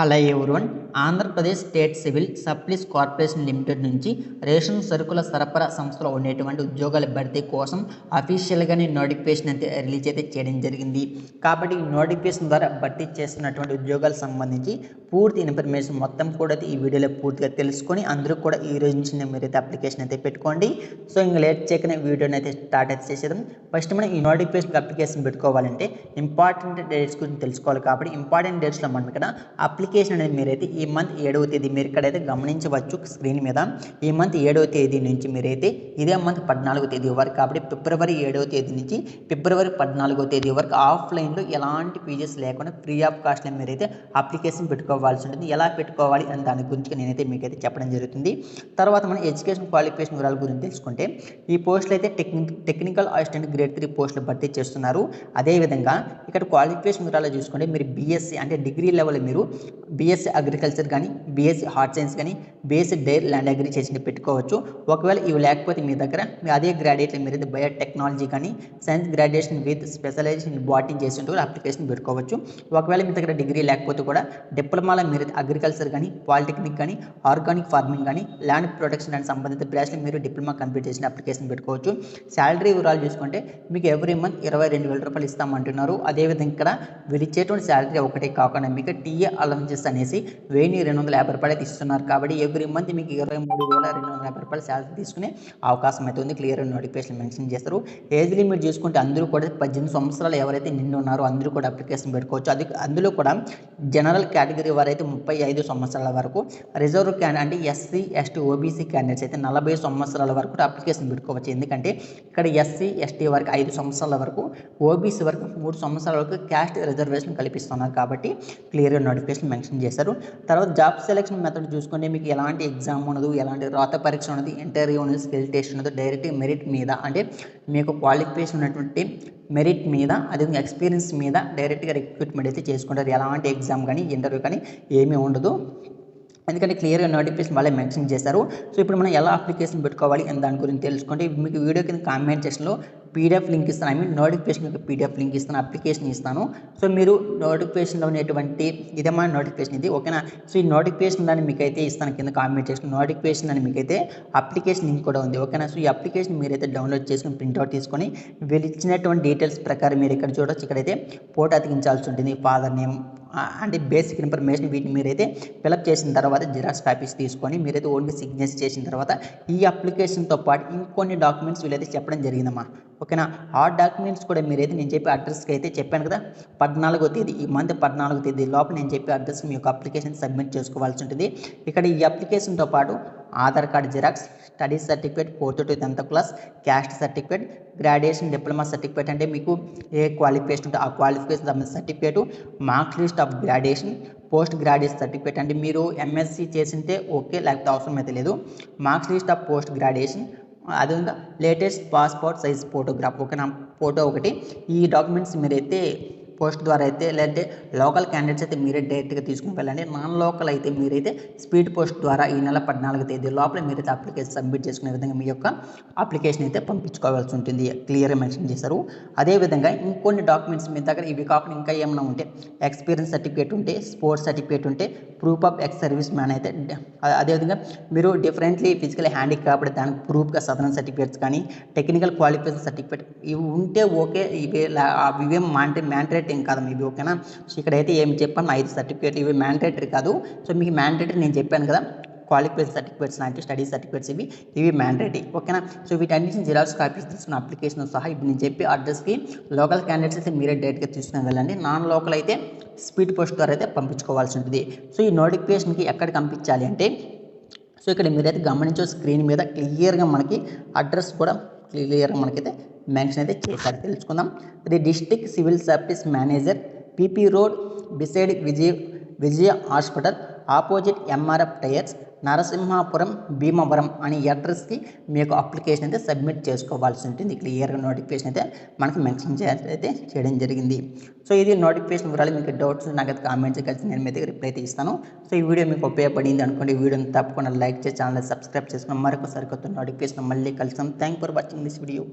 Hello everyone. Andhra Pradesh state civil supplies corporation limited నుంచి ration సరుకుల సరఫరా సంస్థలో ఉండేటువంటి ఉద్యోగాల భర్తీ కోసం అఫీషియల్గానే నోటిఫికేషన్ అయితే రిలీజ్ అయితే చేయడం జరిగింది. కాబట్టి ఈ నోటిఫికేషన్ ద్వారా భర్తీ చేస్తున్నటువంటి ఉద్యోగాలకు సంబంధించి పూర్తి ఇన్ఫర్మేషన్ మొత్తం కూడా ఈ వీడియోలో పూర్తిగా తెలుసుకొని అందరూ కూడా ఈ రోజు నుంచి మీరైతే అప్లికేషన్ అయితే పెట్టుకోండి. సో ఇంకా లేట్ చేయకనే వీడియోని అయితే స్టార్ట్ అయితే చేసేద్దాం. ఫస్ట్ మనం ఈ నోటిఫికేషన్ అప్లికేషన్ పెట్టుకోవాలంటే ఇంపార్టెంట్ డేట్స్ గురించి తెలుసుకోవాలి. కాబట్టి ఇంపార్టెంట్ డేట్స్లో మనం ఇక్కడ అప్లికేషన్ అనేది మీరైతే ఈ మంత్ 7వ తేదీ మీరు ఇక్కడైతే గమనించవచ్చు స్క్రీన్ మీద. ఈ మంత్ 7వ తేదీ నుంచి మీరైతే ఇదే మంత్ 14వ తేదీ వరకు, కాబట్టి ఫిబ్రవరి 7వ తేదీ నుంచి ఫిబ్రవరి 14వ తేదీ వరకు ఆఫ్లైన్లో ఎలాంటి ఫీజెస్ లేకుండా ఫ్రీ ఆఫ్ కాస్ట్లో మీరైతే అప్లికేషన్ పెట్టుకోవాల్సి ఉంటుంది. ఎలా పెట్టుకోవాలి అని దాని గురించి నేనైతే మీకైతే చెప్పడం జరుగుతుంది. తర్వాత మనం ఎడ్యుకేషన్ క్వాలిఫికేషన్ వివరాల గురించి తెలుసుకుంటే ఈ పోస్టులు అయితే టెక్నికల్ అసిస్టెంట్ గ్రేడ్ 3 పోస్టులు భర్తీ చేస్తున్నారు. అదేవిధంగా ఇక్కడ క్వాలిఫికేషన్ వివరాలు చూసుకుంటే మీరు బీఎస్సీ అంటే డిగ్రీ లెవెల్ మీరు బీఎస్సీ అగ్రికల్చర్ కానీ బీఎస్సీ హార్ట్ సైన్స్ కానీ బీఎస్సీ డైర్ ల్యాండ్ అగ్రి చేసి పెట్టుకోవచ్చు. ఒకవేళ ఇవి లేకపోతే మీ దగ్గర అదే గ్రాడ్యుయేట్లు మీరు బయోటెక్నాలజీ కానీ science graduation with specialisation botany చేసి ఉంటే అప్లికేషన్ పెట్టుకోవచ్చు. ఒకవేళ మీ దగ్గర డిగ్రీ లేకపోతే కూడా డిప్లొమాలో మీరు అగ్రికల్చర్ కానీ పాలిటెక్నిక్ కానీ ఆర్గానిక్ ఫార్మింగ్ కానీ ల్యాండ్ ప్రొటెక్షన్ అండ్ సంబంధిత బ్రాంచ్లో మీరు డిప్లొమా కంప్లీట్ చేసిన అప్లికేషన్ పెట్టుకోవచ్చు. శాలరీ వివరాలు చూసుకుంటే మీకు ఎవ్రీ మంత్ 22,000 రూపాయలు ఇస్తామంటున్నారు. అదేవిధంగా ఇక్కడ వీళ్ళు ఇచ్చేటువంటి శాలరీ ఒకటే కాకుండా మీకు టీఏ అలవెన్సెస్ అనేసి 1,250 రూపాయలు అయితే ఇస్తున్నారు. కాబట్టి ఎవ్రీ మంత్ మీకు 23,250 రూపాయలు శాలరీ తీసుకునే అవకాశం అయితే ఉంది. క్లియర్ నోటిఫికేషన్ మెన్షన్ చేస్తారు. ఏజ్ లిమిట్ చూసుకుంటే అందరూ కూడా 18 సంవత్సరాలు ఎవరైతే నిండి ఉన్నారో అందరూ కూడా అప్లికేషన్ పెట్టుకోవచ్చు. అది అందులో కూడా జనరల్ కేటగిరీ వారైతే 35 సంవత్సరాల వరకు, రిజర్వ్ అంటే ఎస్సీ ఎస్టీ ఓబీసీ క్యాండిడేట్స్ అయితే 40 సంవత్సరాల వరకు అప్లికేషన్ పెట్టుకోవచ్చు. ఎందుకంటే ఇక్కడ ఎస్సీ ఎస్టీ వరకు 5 సంవత్సరాల వరకు, ఓబీసీ వరకు 3 సంవత్సరాల వరకు క్యాస్ట్ రిజర్వేషన్ కల్పిస్తున్నారు. కాబట్టి క్లియర్గా నోటిఫికేషన్ మెన్షన్ చేశారు. తర్వాత జాబ్ సెలెక్షన్ మెథడ్ చూసుకుంటే మీకు ఎలాంటి ఎగ్జామ్ ఉండదు, ఎలాంటి రాత పరీక్ష ఉండదు, ఇంటర్వ్యూ ఉండదు, స్కిల్ టెస్ట్ ఉండదు. డైరెక్ట్ మెరిట్ మీద అంటే మీకు క్వాలిఫికేషన్ ఉన్నటువంటి మెరిట్ మీద అదే ఎక్స్పీరియన్స్ మీద డైరెక్ట్గా రిక్రూట్మెంట్ అయితే చేసుకుంటారు. ఎలాంటి ఎగ్జామ్ కానీ ఇంటర్వ్యూ కానీ ఏమీ ఉండదు. ఎందుకంటే క్లియర్గా నోటిఫికేషన్ వాళ్ళే మెన్షన్ చేశారు. సో ఇప్పుడు మనం ఎలా అప్లికేషన్ పెట్టుకోవాలి అని దాని గురించి తెలుసుకుంటే మీకు వీడియో కింద కామెంట్ సెక్షన్లో పీడిఎఫ్ లింక్ ఇస్తాను. నోటిఫికేషన్ యొక్క పీడిఎఫ్ లింక్ ఇస్తాను, అప్లికేషన్ ఇస్తాను. సో మీరు నోటిఫికేషన్లో ఉన్నటువంటి ఇదే మన నోటిఫికేషన్ ఇది, ఓకేనా. సో ఈ నోటిఫికేషన్ దాన్ని మీకైతే ఇస్తాను కింద కామెంట్ సెక్షన్. నోటిఫికేషన్ అని మీకైతే అప్లికేషన్ లింక్ కూడా ఉంది, ఓకేనా. సో ఈ అప్లికేషన్ మీరైతే డౌన్లోడ్ చేసుకుని ప్రింట్అవుట్ తీసుకొని వీళ్ళు ఇచ్చినటువంటి డీటెయిల్స్ ప్రకారం మీరు ఇక్కడ చూడవచ్చు. ఇక్కడైతే ఫోటో అతికించాల్సి ఉంటుంది, ఫాదర్ నేమ్ అంటే బేసిక్ ఇన్ఫర్మేషన్ వీటిని మీరైతే ఫిలప్ చేసిన తర్వాత జిరాక్స్ కాపీస్ తీసుకొని మీరైతే ఓన్లీ సిగ్నేచర్ చేసిన తర్వాత ఈ అప్లికేషన్తో పాటు ఇంకొన్ని డాక్యుమెంట్స్ వీళ్ళైతే చెప్పడం జరిగిందమ్మా, ఓకేనా. ఆ డాక్యుమెంట్స్ కూడా మీరైతే నేను చెప్పే అడ్రస్కి అయితే చెప్పాను కదా 14వ తేదీ, ఈ మంత్ 14వ తేదీ లోపల నేను చెప్పే అడ్రస్కి మీ యొక్క అప్లికేషన్ సబ్మిట్ చేసుకోవాల్సి ఉంటుంది. ఇక్కడ ఈ అప్లికేషన్తో పాటు Aadhaar card xerox, study certificate 4th to 10th class, caste certificate, graduation diploma certificate అంటే మీకు ఏ క్వాలిఫికేషన్ ఉంటే ఆ క్వాలిఫికేషన్ సంబంధించిన certificate, marks list of graduation, post graduate certificate అంటే మీరు ఎంఎస్సీ చేసింటే ఓకే, లేకపోతే అవసరం అయితే లేదు. Marks list of post graduation, అది ఉందా లేటెస్ట్ పాస్పోర్ట్ సైజ్ ఫోటోగ్రాఫ్, ఓకేనా, ఫోటో ఒకటి. ఈ డాక్యుమెంట్స్ మీరైతే పోస్ట్ ద్వారా అయితే లేదంటే లోకల్ క్యాండిడేట్స్ అయితే మీరే డైరెక్ట్గా తీసుకుని వెళ్ళండి. నాన్ లోకల్ అయితే మీరైతే స్పీడ్ పోస్ట్ ద్వారా ఈ నెల 14వ తేదీ లోపల మీరైతే అప్లికేషన్ సబ్మిట్ చేసుకునే విధంగా మీ యొక్క అప్లికేషన్ అయితే పంపించుకోవాల్సి ఉంటుంది, క్లియర్గా మెన్షన్ చేశారు. అదేవిధంగా ఇంకొన్ని డాక్యుమెంట్స్ మీ దగ్గర ఇవి కాకుండా ఇంకా ఏమైనా ఉంటే ఎక్స్పీరియన్స్ సర్టిఫికేట్ ఉంటే, స్పోర్ట్స్ సర్టిఫికేట్ ఉంటే, proof of ex service man అయితే, అదేవిధంగా మీరు డిఫరెంట్లీ ఫిజికల్ హ్యాండిక్యాప్డ్ దానికి ప్రూఫ్గా సదరన్ సర్టిఫికేట్స్ కానీ టెక్నికల్ క్వాలిఫికేషన్ సర్టిఫికేట్ ఇవి ఉంటే ఓకే. ఇవేం మ్యాండేటరీ ఏం కాదు ఇవి, ఓకేనా. సో ఇక్కడైతే ఏమి చెప్పాను 5 సర్టిఫికేట్లు, ఇవి మ్యాండేటరీ కాదు. సో మీకు మ్యాండేటరీ నేను చెప్పాను కదా క్వాలిఫికేషన్ సర్టిఫికేట్స్ లాంటి స్టడీ సర్టిఫికేట్స్ ఇవి మ్యాండేటరీ, ఓకేనా. సో వీటన్నిటిని జిరాక్స్ కాపీస్ తీసుకున్న అప్లికేషన్ సహా ఇప్పుడు నేను చెప్పే అడ్రస్కి లోకల్ క్యాండిడేట్స్ అయితే మీరే డైరెక్ట్గా తీసుకుని వెళ్ళండి. నాన్ లోకల్ అయితే స్పీడ్ పోస్ట్ ద్వారా అయితే పంపించుకోవాల్సి ఉంటుంది. సో ఈ నోటిఫికేషన్కి ఎక్కడికి పంపించాలి అంటే సో ఇక్కడ మీరైతే గమనించే స్క్రీన్ మీద క్లియర్గా మనకి అడ్రస్ కూడా క్లియర్గా మనకైతే మెన్షన్ అయితే చేశారు. తెలుసుకుందాం. ఇది district civil service manager, PP road beside Vijaya hospital, opposite MRF tyres, Narasimhapuram, Bhimavaram అని అడ్రస్కి మీకు అప్లికేషన్ అయితే సబ్మిట్ చేసుకోవాల్సి ఉంటుంది. క్లియర్గా నోటిఫికేషన్ అయితే మనకి మెన్షన్ చేయడం జరిగింది. సో ఇది నోటిఫికేషన్ వివరాలు. మీకు డౌట్స్ నాకైతే కామెంట్స్ కలిసి నేను మీ దగ్గర రిప్లై అయితే ఇస్తాను. సో ఈ వీడియో మీకు ఉపయోగపడింది అనుకోండి, ఈ వీడియోని తప్పకుండా లైక్ చేసి ఛానల్ సబ్స్క్రైబ్ చేసుకుని మరొక సరికొత్త నోటిఫికేషన్ మళ్ళీ కలుస్తాం. Thank for watching this video.